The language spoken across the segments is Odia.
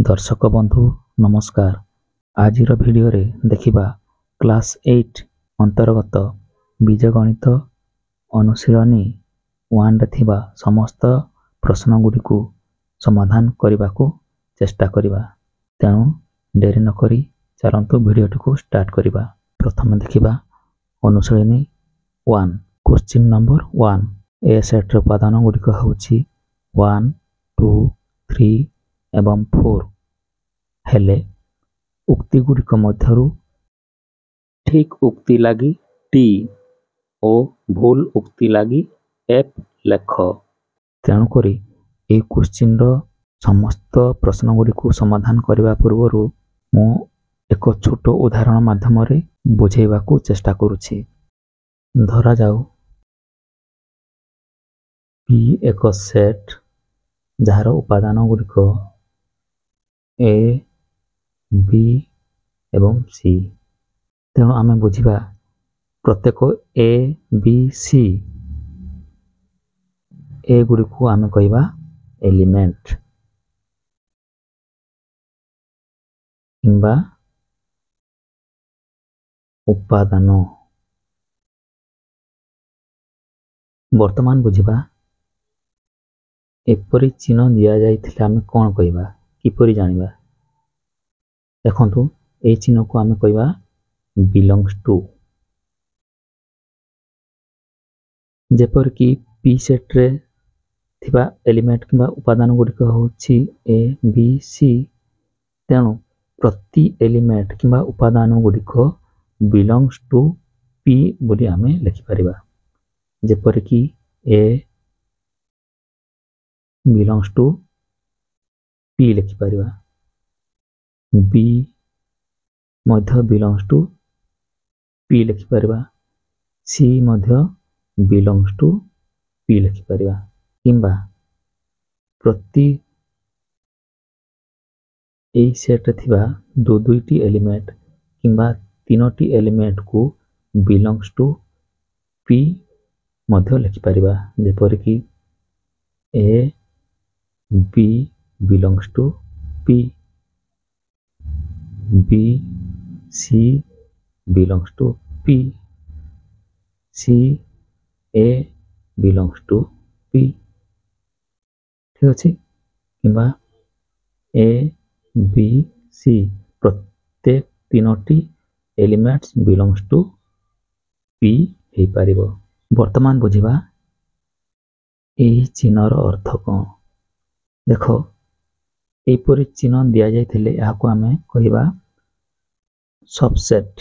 दर्शक बंधु नमस्कार। आजिर भिडियो रे देखिबा क्लास 8 अंतर्गत बीजगणित अनुशीलनी 1 रे थिबा समस्त प्रश्न गुडी को समाधान करने को चेष्टा करिबा। तेणु डेरी न करी चलंतु भिडियो को स्टार्ट करिबा। प्रथम देखिबा अनुशीलनी 1 क्वेश्चन नंबर 1 ए सेट रे उपादान गुडी को होछि 1 2 3 एवं 4 हेले उक्ति गुड़िक मध्यरु ठीक उक्ति लगी टी और भूल उक्ति लगी एफ लेख। तेणुक ये क्वेश्चन समस्त प्रश्न गुड़ी को समाधान करने पूर्व मु एक छोट उदाहरण माध्यम रे बुझेबा को चेष्टा करुछि। धरा जाऊ पी एक सेट जार उपादान गुड़िक ए बी एवं सी। तेणु आमे बुझिबा प्रत्येक ए बी सी ए गुड़ी को आमे कहबा एलिमेंट किंबा उपादान। वर्तमान बुझिबा एपरि चिन्ह दिया जाइथिले आमे कोन कहबा किपरि जानिबा। देखंतु ए चिन्ह को आमे कहबा बिलोंग्स टू। जेपर कि पी सेट रे थिबा एलिमेंट किंबा उपादान गुडी को होछि ए बी सी। तेणु प्रति एलिमेंट किंबा उपादान गुडी को बिलोंग्स टू पी बोली आमे लिखि परिबा। जेपर कि ए बिलोंग्स टू पी लिखि परिबा, बी मध्य बिलोंग्स टू पी लिखि परिबा, सी मध्य बिलोंग्स टू पी लिखि परिबा। किंबा प्रति ए सेट थिबा दो दुईटी एलिमेंट किंबा तीनोटी एलिमेंट को बिलोंग्स टू पी मध्य लिखि परिबा। जेपर कि a b belongs to P, b c belongs to P, c a belongs to P. ठीक अछि। किंबा ए बी सी प्रत्येक तीनोटी एलिमेंट्स बिलोंग्स टू पी हे पारिबो। वर्तमान बुझिबा एही चिन्हर अर्थ कोन। देखो एपरि चिन्ह दिया जाइथिले याको आमे कहिबा सबसेट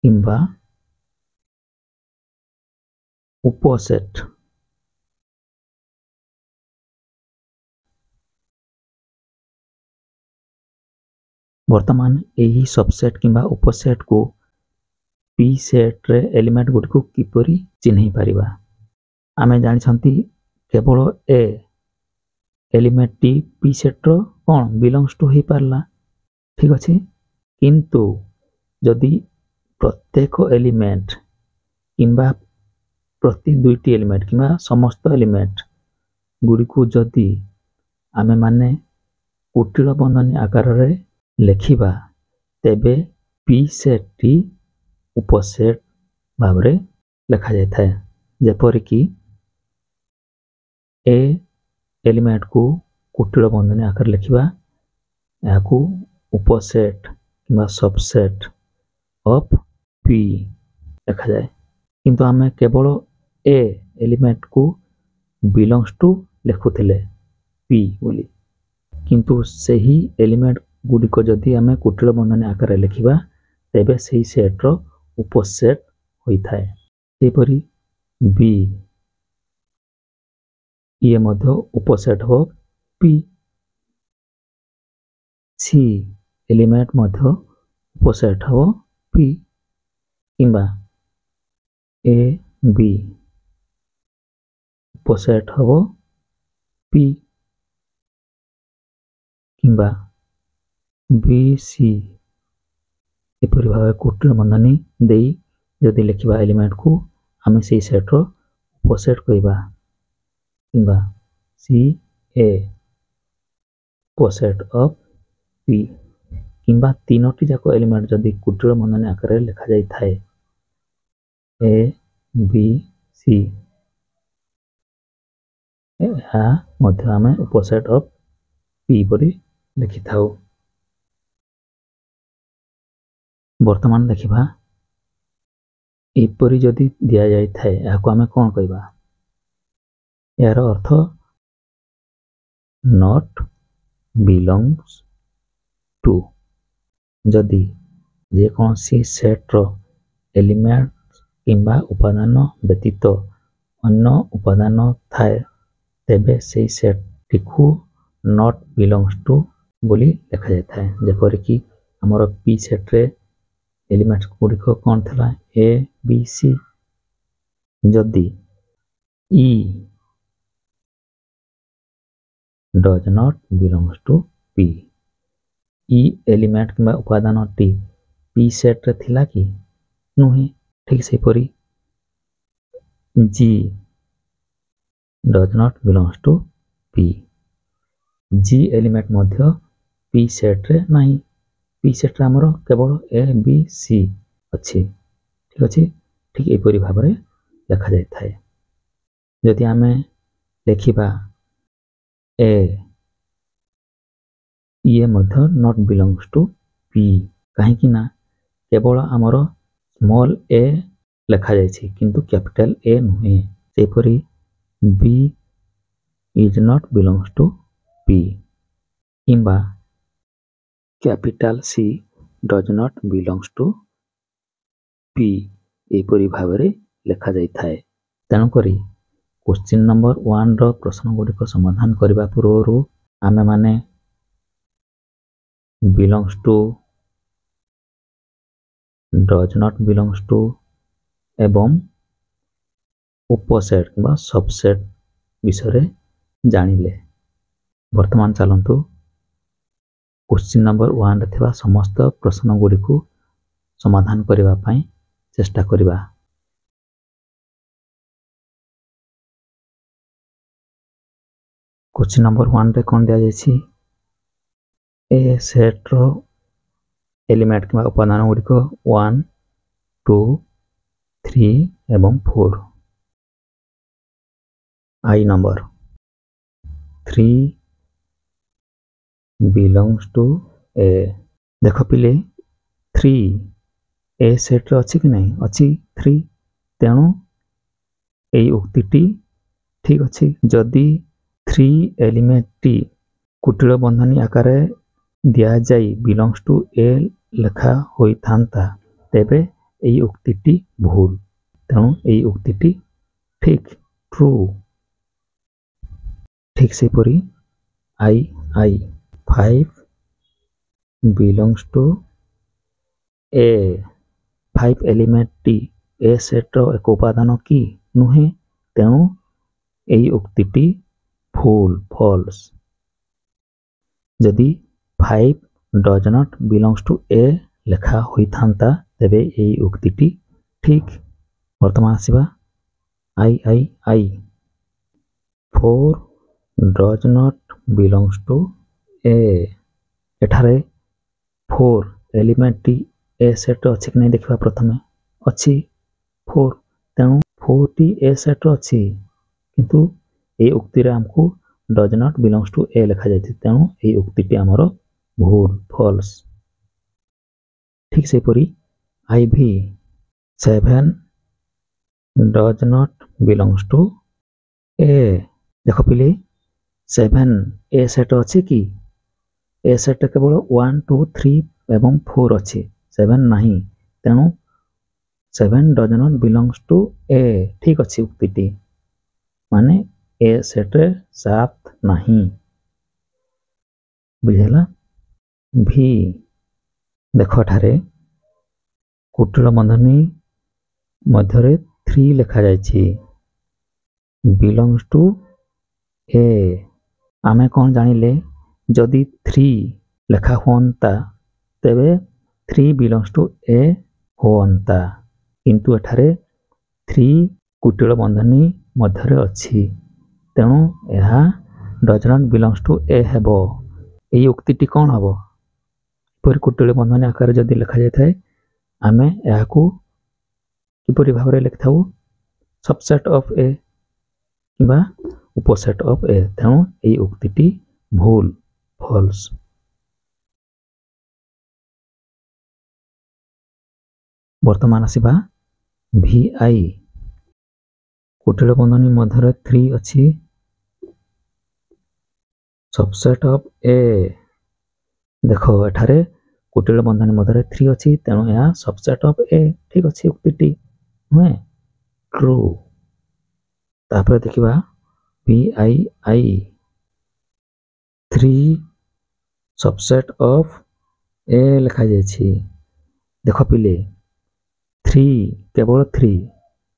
किंबा उपसेट। वर्तमान एही सबसेट किंबा उपसेट को पी सेट रे एलिमेंट गुडी को किपरि चिन्हि परिबा। आमे जानि छंती केवल ए एलिमेंट टी पी सेट रो कोन बिलोंग्स टू हे पारला। ठीक अछि। किंतु जदि प्रत्येक एलिमेंट किंबा प्रति दुईटी एलिमेंट किंबा समस्त एलिमेंट गुडी को जदि आमे माने कुटिल बंधनी आकार रे लेखिबा तेबे पी सेट टी उपसेट भाबरे लेखा जाय थाए। जेपर कि ए एलिमेंट को कुटिल बंधनी आकार लेखिबा याकू उपसेट किंबा सबसेट ऑफ पी लिखा जाए। किंतु आमे केवल ए एलिमेंट को बिलोंग्स टू लिखुथिले पी बोली। किंतु सही एलिमेंट गुडी को जदि आमे कुटिल बंधनी आकार लिखिबा तेबे सही सेट रो उपसेट होई थाए। सेपरि बी ये मध्य उपसेट हो पी, सी एलिमेंट मध्य उपसेट हो पी। किंबा ए बी उपसेट हो पी, किंबा बी सी एपरि भावे कुटिल बंधनी देई जदि लिखिबा एलिमेंट को आमे सेही सेट रो उपसेट कहबा। किंबा सी ए ଉପସେଟ୍ ଅଫ୍ ପି କିମ୍ବା ତିନୋଟି ଯାକ ଏଲିମେଣ୍ଟ ଯଦି କୁଟିଳ ବନ୍ଧନୀ ଆକାରରେ ଲେଖାଯାଇଥାଏ ଏ ବି ସି ଏହା ମଧ୍ୟ ଆମେ ଉପସେଟ୍ ଅଫ୍ ପି ପରି ଲେଖିଥାଉ। ବର୍ତ୍ତମାନ ଦେଖିବା ଏପରି ଯଦି ଦିଆଯାଇଥାଏ ଏହାକୁ ଆମେ କ'ଣ କହିବା? ଏହାର ଅର୍ଥ ନଟ୍ ବିଲଙ୍ଗସ୍ ଟୁ। ଯଦି ଯେକୌଣସି ସେଟ୍ର ଏଲିମେଣ୍ଟ କିମ୍ବା ଉପାଦାନ ବ୍ୟତୀତ ଅନ୍ୟ ଉପାଦାନ ଥାଏ ତେବେ ସେହି ସେଟ୍ଟିକୁ ନଟ୍ ବିଲଙ୍ଗସ୍ ଟୁ ବୋଲି ଲେଖାଯାଇଥାଏ। ଯେପରିକି ଆମର ପି ସେଟ୍ରେ ଏଲିମେଣ୍ଟ ଗୁଡ଼ିକ କ'ଣ ଥିଲା? A B C. ଯଦି E does not belongs to P, E element କିମ୍ବା ଉପାଦାନଟି ପି ସେଟ୍ରେ ଥିଲା କି? ନୁହେଁ। ଠିକ୍ ସେହିପରି G does not belongs to P, G element ମଧ୍ୟ ପି ସେଟ୍ରେ ନାହିଁ। ପି ସେଟ୍ରେ ଆମର କେବଳ ଏ ବି ସି ଅଛି। ଠିକ୍ ଅଛି। ଠିକ୍ ଏପରି ଭାବରେ ଲେଖାଯାଇଥାଏ। ଯଦି ଆମେ ଲେଖିବା ଏ, ଇଏ ମଧ୍ୟ ନଟ୍ ବିଲଙ୍ଗସ୍ ଟୁ ପି। କାହିଁକି ନା କେବଳ ଆମର ସ୍ମଲ୍ ଏ ଲେଖାଯାଇଛି କିନ୍ତୁ କ୍ୟାପିଟାଲ ଏ ନୁହେଁ। ସେହିପରି B is not belongs to P କିମ୍ବା capital C does not belongs to P ଏହିପରି ଭାବରେ ଲେଖାଯାଇଥାଏ। ତେଣୁକରି କ୍ୱେଶ୍ଚିନ୍ ନମ୍ବର 1ର ପ୍ରଶ୍ନ ଗୁଡ଼ିକ ସମାଧାନ କରିବା ପୂର୍ବରୁ ଆମେମାନେ belongs two, does not belongs to ଏବଂ ଉପସେଟ୍ ବା ସବସେଟ୍ ବିଷୟରେ ଜାଣିଲେ। ବର୍ତ୍ତମାନ ଚାଲନ୍ତୁ କ୍ୱେଶ୍ଚିନ୍ ନମ୍ବର 1ରେ ଥିବା ସମସ୍ତ ପ୍ରଶ୍ନ ଗୁଡ଼ିକୁ ସମାଧାନ କରିବା ପାଇଁ ଚେଷ୍ଟା କରିବା। କ୍ୱେଶ୍ଚିନ୍ ନମ୍ବର 1ରେ କ'ଣ ଦିଆଯାଇଛି? ଏ ସେଟ୍ର ଏଲିମେଣ୍ଟ କିମ୍ବା ଉପାଦାନ ଗୁଡ଼ିକ 1, 2, 3 ଏବଂ 4। I number 3 belongs to A. ଦେଖ ପିଲେ 3 ଏ ସେଟ୍ରେ ଅଛି କି ନାହିଁ? ଅଛି 3। ତେଣୁ ଏହି ଉକ୍ତିଟି ଠିକ୍ ଅଛି। ଯଦି 3 ଏଲିମେଣ୍ଟଟି କୁଟିଳ ବନ୍ଧନୀ ଆକାରରେ ଦିଆଯାଇ ବିଲଙ୍ଗସ୍ ଟୁ ଏ ଲେଖା ହୋଇଥାନ୍ତା ତେବେ ଏହି ଉକ୍ତିଟି ଭୁଲ। ତେଣୁ ଏହି ଉକ୍ତିଟି ଠିକ୍, ଟ୍ରୁ। ଠିକ୍ ସେହିପରି ଆଇ 5 ବିଲଙ୍ଗସ୍ ଟୁ ଏ। 5 ଏଲିମେଣ୍ଟଟି ଏ ସେଟ୍ର ଏକ ଉପାଦାନ କି? ନୁହେଁ। ତେଣୁ ଏହି ଉକ୍ତିଟି ଭୁଲ, ଫଲ୍ସ। ଯଦି 5 does not belongs to A ଲେଖା ହୋଇଥାନ୍ତା ତେବେ ଏହି ଉକ୍ତିଟି ଠିକ୍। ବର୍ତ୍ତମାନ ଆସିବା I 4 does not belongs to A. ଏଠାରେ 4 ଏଲିମେଣ୍ଟଟି ଏ ସେଟ୍ରେ ଅଛି କି ନାହିଁ ଦେଖିବା ପ୍ରଥମେ। ଅଛି 4। ତେଣୁ 4ଟି ଏ ସେଟ୍ରେ ଅଛି କିନ୍ତୁ ଏହି ଉକ୍ତିରେ ଆମକୁ does not belongs to A ଲେଖାଯାଇଛି। ତେଣୁ ଏହି ଉକ୍ତିଟି ଆମର ଭୁଲ, ଫଲ୍ସ। ଠିକ୍ ସେହିପରି I 7 does not belongs to A. ଦେଖ ପିଲେ 7 ଏ ସେଟ୍ରେ ଅଛି କି? ଏ ସେଟ୍ରେ କେବଳ 1, 2, 3 ଏବଂ 4 ଅଛି। 7 ନାହିଁ। ତେଣୁ 7 ଡଜ୍ ନଟ୍ ବିଲଙ୍ଗସ୍ ଟୁ ଏ। ଠିକ୍ ଅଛି ଉକ୍ତିଟି। ମାନେ ଏ ସେଟ୍ରେ 7 ନାହିଁ। ବୁଝିହେଲା? ଭି ଦେଖ ଏଠାରେ କୁଟିଳ ବନ୍ଧନୀ ମଧ୍ୟରେ 3 ଲେଖାଯାଇଛି। ବିଲଙ୍ଗସ୍ ଟୁ ଏ। ଆମେ କ'ଣ ଜାଣିଲେ? ଯଦି 3 ଲେଖା ହୁଅନ୍ତା ତେବେ 3 ବିଲଙ୍ଗସ୍ ଟୁ ଏ ହୁଅନ୍ତା। କିନ୍ତୁ ଏଠାରେ 3 କୁଟିଳ ବନ୍ଧନୀ ମଧ୍ୟରେ ଅଛି। ତେଣୁ ଏହା ଡଜ୍ ନଟ୍ ବିଲଙ୍ଗସ୍ ଟୁ ଏ ହେବ। এই উক্তিটি କ'ଣ ହେବ? ଏପରି କୁଟିଳ ବନ୍ଧନୀ ଆକାରରେ ଯଦି ଲେଖାଯାଇଥାଏ ଆମେ ଏହାକୁ କିପରି ଭାବରେ ଲେଖିଥାଉ? ସବସେଟ୍ ଅଫ୍ ଏ କିମ୍ବା ଉପସେଟ୍ ଅଫ୍ ଏ। ତେଣୁ ଏହି ଉକ୍ତିଟି ଭୁଲ, ଫଲ୍ସ। ବର୍ତ୍ତମାନ ଆସିବା VI। କୁଟିଳ ବନ୍ଧନୀ ମଧ୍ୟରେ 3 ଅଛି, ସବସେଟ୍ ଅଫ୍ ଏ। ଦେଖ ଏଠାରେ କୁଟିଳ ବନ୍ଧନୀ ମଧ୍ୟରେ 3 ଅଛି, ତେଣୁ ଏହା ସବସେଟ୍ ଅଫ୍ ଏ। ଠିକ୍ ଅଛି, ଉକ୍ତିଟି ନୁହେଁ, ଟ୍ରୁ। ତାପରେ ଦେଖିବା VII। 3 ସବସେଟ୍ ଅଫ୍ ଏ ଲେଖାଯାଇଛି। ଦେଖ ପିଲେ 3 କେବଳ 3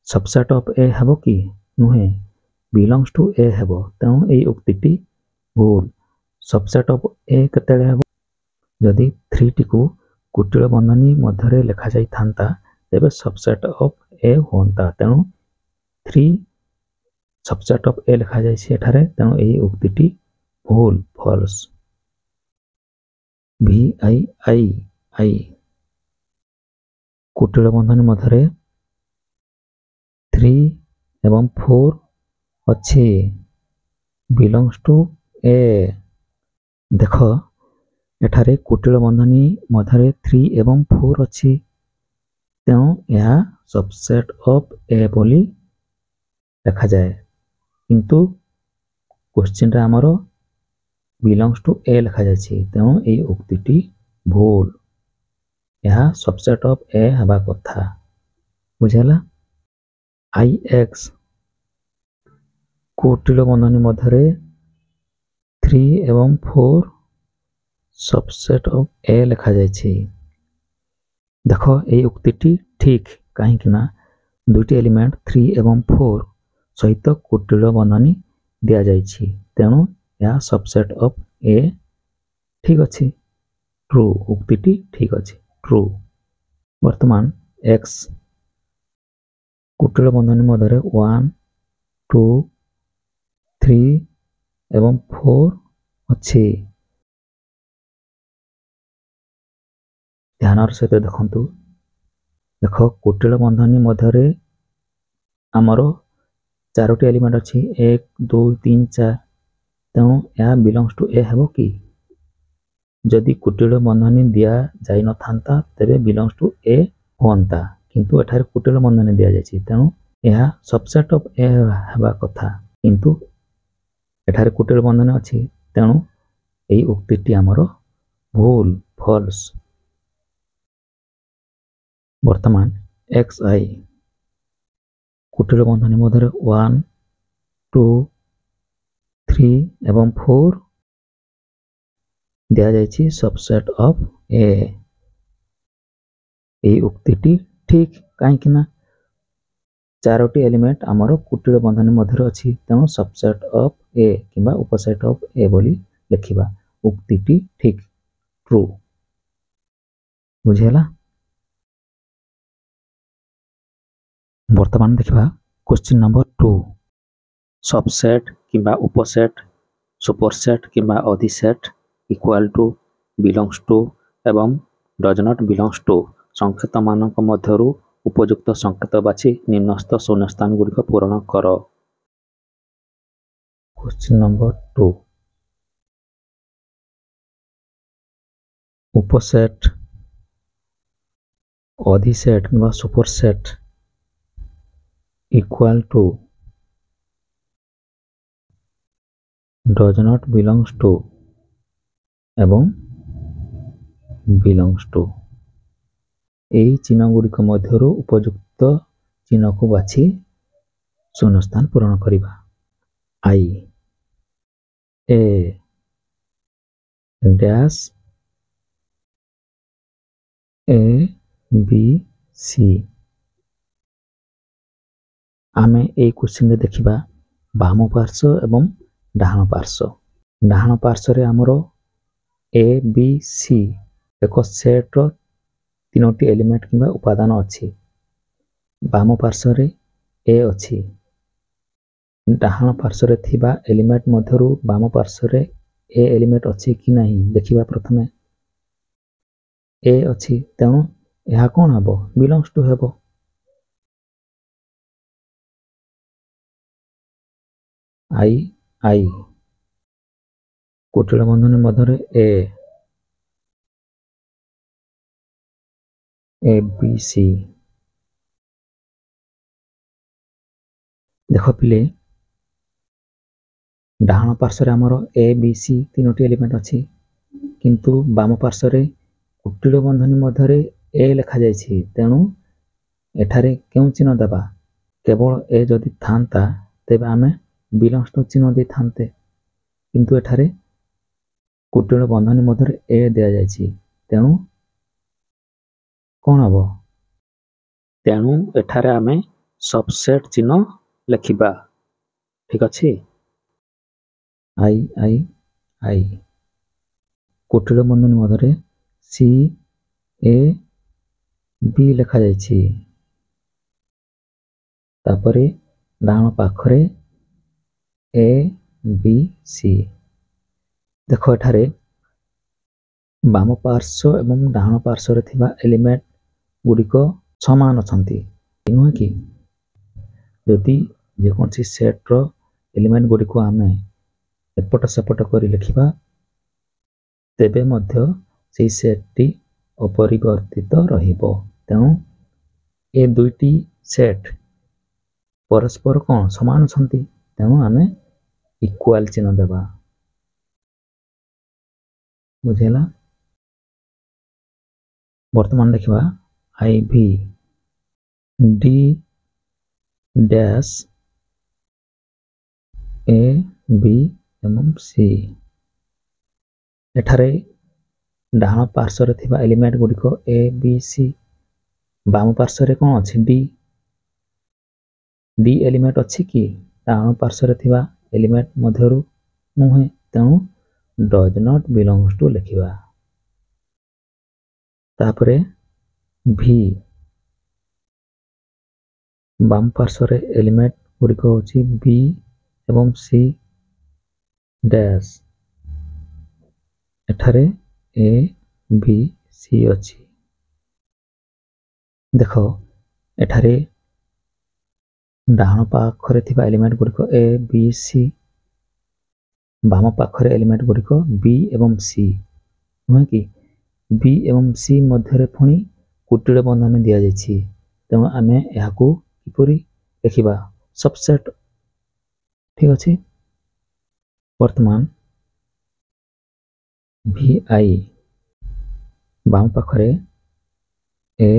ସବସେଟ୍ ଅଫ୍ ଏ ହେବ କି? ନୁହେଁ, ବିଲଙ୍ଗସ୍ ଟୁ ଏ ହେବ। ତେଣୁ ଏହି ଉକ୍ତିଟି ଭୁଲ। ସବସେଟ୍ ଅଫ୍ ଏ କେତେବେଳେ ହେବ? ଯଦି 3ଟିକୁ କୁଟିଳ ବନ୍ଧନୀ ମଧ୍ୟରେ ଲେଖାଯାଇଥାନ୍ତା ତେବେ ସବସେଟ୍ ଅଫ୍ ଏ ହୁଅନ୍ତା। ତେଣୁ 3 ସବସେଟ୍ ଅଫ୍ ଏ ଲେଖାଯାଇଛି ଏଠାରେ, ତେଣୁ ଏହି ଉକ୍ତିଟି ଭୁଲ, ଫଲ୍ସ। VII। କୁଟିଳ ବନ୍ଧନୀ ମଧ୍ୟରେ 3 ଏବଂ 4 ଅଛି, ବିଲଙ୍ଗସ୍ ଟୁ ଏ। ଦେଖ ଏଠାରେ କୁଟିଳ ବନ୍ଧନୀ ମଧ୍ୟରେ 3 ଏବଂ 4 ଅଛି, ତେଣୁ ଏହା ସବସେଟ୍ ଅଫ୍ ଏ ବୋଲି ଲେଖାଯାଏ। କିନ୍ତୁ କ୍ୱେଶ୍ଚିନ୍ରେ ଆମର ବିଲଙ୍ଗସ୍ ଟୁ ଏ ଲେଖାଯାଇଛି, ତେଣୁ ଏହି ଉକ୍ତିଟି ଭୁଲ। ଏହା ସବସେଟ୍ ଅଫ୍ ଏ ହେବା କଥା। ବୁଝିହେଲା? IX। କୁଟିଳ ବନ୍ଧନୀ ମଧ୍ୟରେ 3 ଏବଂ 4 ସବସେଟ୍ ଅଫ୍ ଏ ଲେଖାଯାଇଛି। ଦେଖ ଏହି ଉକ୍ତିଟି ଠିକ୍, କାହିଁକି ନା 2ଟି ଏଲିମେଣ୍ଟ 3 ଏବଂ 4 ସହିତ କୁଟିଳ ବନ୍ଧନୀ ଦିଆଯାଇଛି, ତେଣୁ ଏହା ସବସେଟ୍ ଅଫ୍ ଏ। ଠିକ୍ ଅଛି, ଟ୍ରୁ। ଉକ୍ତିଟି ଠିକ୍ ଅଛି, ଟ୍ରୁ। ବର୍ତ୍ତମାନ X। କୁଟିଳ ବନ୍ଧନୀ ମଧ୍ୟରେ 1, 2, 3 ଏବଂ 4 ଅଛି। ଧ୍ୟାନର ସହିତ ଦେଖନ୍ତୁ। ଦେଖ କୁଟିଳ ବନ୍ଧନୀ ମଧ୍ୟରେ ଆମର 4ଟି ଏଲିମେଣ୍ଟ ଅଛି, 1, 2, 3, 4। ତେଣୁ ଏହା ବିଲଙ୍ଗସ୍ ଟୁ ଏ ହେବ କି? ଯଦି କୁଟିଳ ବନ୍ଧନୀ ଦିଆଯାଇନଥାନ୍ତା ତେବେ ବିଲଙ୍ଗସ୍ ଟୁ ଏ ହୁଅନ୍ତା, କିନ୍ତୁ ଏଠାରେ କୁଟିଳ ବନ୍ଧନୀ ଦିଆଯାଇଛି, ତେଣୁ ଏହା ସବସେଟ୍ ଅଫ୍ ଏ ହେବା କଥା। କିନ୍ତୁ ଏଠାରେ କୁଟିଳ ବନ୍ଧନୀ ଅଛି, ତେଣୁ ଏହି ଉକ୍ତିଟି ଆମର ଭୁଲ, ଫଲ୍ସ। ବର୍ତ୍ତମାନ XI। କୁଟିଳ ବନ୍ଧନୀ ମଧ୍ୟରେ 1, 2, 3 ଏବଂ 4 ଦିଆଯାଇଛି ସବସେଟ୍ ଅଫ୍ ଏ। ଏହି ଉକ୍ତିଟି ଠିକ୍, କାହିଁକି ନା 4ଟି ଏଲିମେଣ୍ଟ ଆମର କୁଟିଳ ବନ୍ଧନୀ ମଧ୍ୟରେ ଅଛି, ତେଣୁ ସବସେଟ୍ ଅଫ୍ ଏ କିମ୍ବା ଉପସେଟ୍ ଅଫ୍ ଏ ବୋଲି ଲେଖିବା। ଉକ୍ତିଟି ଠିକ୍, ଟ୍ରୁ। ବୁଝିହେଲା? ବର୍ତ୍ତମାନ ଦେଖିବା କ୍ୱେଶ୍ଚିନ୍ ନମ୍ବର 2। ସବସେଟ୍ କିମ୍ବା ଉପସେଟ୍, ସୁପରସେଟ୍ କିମ୍ବା ଅଧିସେଟ୍, ଇକ୍ୱାଲ୍ ଟୁ, ବିଲଙ୍ଗସ୍ ଟୁ ଏବଂ ଡଜ୍ ନଟ୍ ବିଲଙ୍ଗସ୍ ଟୁ ସଂକେତମାନଙ୍କ ମଧ୍ୟରୁ ଉପଯୁକ୍ତ ସଂକେତ ବାଛି ନିମ୍ନସ୍ଥ ଶୂନ୍ୟସ୍ଥାନଗୁଡ଼ିକ ପୂରଣ କର। Question number 2। ଉପସେଟ୍, ଅଧିସେଟ୍ କିମ୍ବା superset, equal to, does not belongs to ଏବଂ ବିଲଙ୍ଗସ୍ ଟୁ। ଏହି ଚିହ୍ନଗୁଡ଼ିକ ମଧ୍ୟରୁ ଉପଯୁକ୍ତ ଚିହ୍ନକୁ ବାଛି ଶୂନ୍ୟସ୍ଥାନ ପୂରଣ କରିବା। I A dash A B C। ଆମେ ଏହି କ୍ୱେଶ୍ଚିନ୍ରେ ଦେଖିବା ବାମ ପାର୍ଶ୍ୱ ଏବଂ ଡାହାଣ ପାର୍ଶ୍ୱ। ଡାହାଣ ପାର୍ଶ୍ୱରେ ଆମର A B C ଏକ ସେଟ୍ର 3ଟି ଏଲିମେଣ୍ଟ କିମ୍ବା ଉପାଦାନ ଅଛି। ବାମ ପାର୍ଶ୍ୱରେ A ଅଛି। ଡାହାଣ ପାର୍ଶ୍ୱରେ ଥିବା ଏଲିମେଣ୍ଟ ମଧ୍ୟରୁ ବାମ ପାର୍ଶ୍ୱରେ ए एलिमेंट अच्छी कि नहीं देखिबा। प्रथमे ए अच्छी तेणु यह कौन हबो बिलोंग्स टू हेबो। आई कुटिल बंधनी मध्य ए बी सी। देख पिले डाहाण पार्श्व आमर ए बी सी तीनोटी एलिमेंट अच्छी किंतु बाम पार्श्व कुटिल बंधनी मध्य ए लिखा जाइछि तेणु एठारे क्यों चिन्ह देबा। केवल ए जदि थांता तेबे आमे बिलोंग्स टू चिन्ह दे थांते किंतु एठारे कुटिल बंधनी मध्य ए दिया जाइछि तेणु कौन हबो। तेणु एठारे आमे सबसेट चिन्ह लिखिबा। ठीक अछि। आई कुटिल बंधनी मध्य सी ए बी लिखा जाइछि तापरे डाहाण पाखरे ए बी सी। देख एठारे बाम पार्श्व एवं डाहाण पार्श्व थिबा एलिमेंट गुड़िक समान अछंती नुहे कि यदि जेकोसी सेट रो एलिमेंट गुड़िक आमे एपट सेपट करी लिखिबा तेबे मध्य सेई सेट टी अपरिवर्तित रहिबो। तेणु ए दुईटी सेट परस्पर कौन समान अछंती तेणु आमे इक्वल चिन्ह देबा। बुझेला। वर्तमान देखिबा आई भी डी डैश ए बी एवं सी। एठारे डाहाण पार्श्व थिबा एलिमेंट गुड़िक ए बी सी बाम पार्श्व कौन अच्छी डी एलिमेंट अच्छी कि डाहाण पार्श्व थिबा एलिमेंट मध्यरु नुहे तेणु डज नॉट बिलोंग्स टू लिखिबा। तापरे भी बाम पार्श्व एलिमेंट गुड़िक होची बी एवं सी डैश एठारे ए बी सी अच्छी। देख एठारे डाहाण पाखरे थिबा एलिमेंट गुड़िक ए बी सी बाम पाखरे एलिमेंट गुड़िक बी एवं सी नुहे कि बी एवं सी मध्य पुणी कुटिल बंधन दिया जाइछि तेणु आमे याकू किपरि लिखिबा सबसेट। ठीक अछि। वर्तमान भी आई बाम पाखरे ए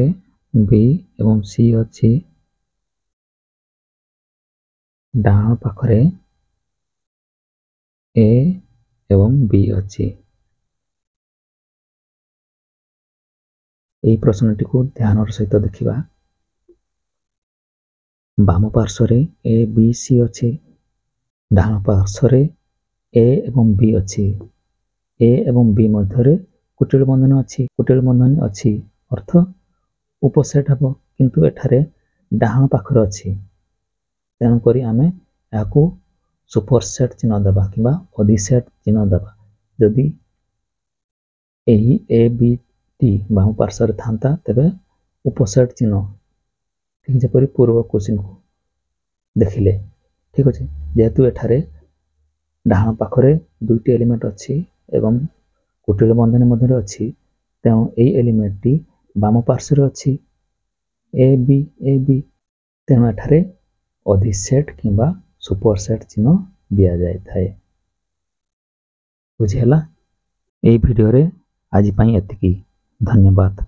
बी एवं सी अच्छी डाहाण पाखरे ए एवं बी अच्छी। यही प्रश्नटी को ध्यान सहित देखिबा। बाम पार्श्व ए बी सी अच्छी डाहाण पार्श्व ए एवं बी अच्छी ए एवं बी मध्य कुटिल बंधन अच्छी कुटिल बंधन अच्छी अर्थ उपसेट हम किंतु एठारे डाहाण पाखरे अच्छी तेणु करी आमे याकू सुपरसेट चिन्ह देबा किबा अधिसेट चिन्ह देबा। जदि एही ए बी टी बाम पार्श्व थांता तेबे उपसेट चिन्ह ठीक जेपरि पूर्व क्वेश्चन को देखिले। ठीक अछि। जेहेतु एठारे डाहाण पाखरे दुईटी एलिमेंट अच्छी एवं कुटिल बंधन मध्य अच्छी तेणु एई एलिमेंट टी बाम पार्श्व अच्छी ए बी तेणु एठारे अधिसेट किंबा सुपरसेट चिन्ह दिया जाय थाए। बुझिहेला। एई भिडियो रे आज पई एतिकी। धन्यवाद।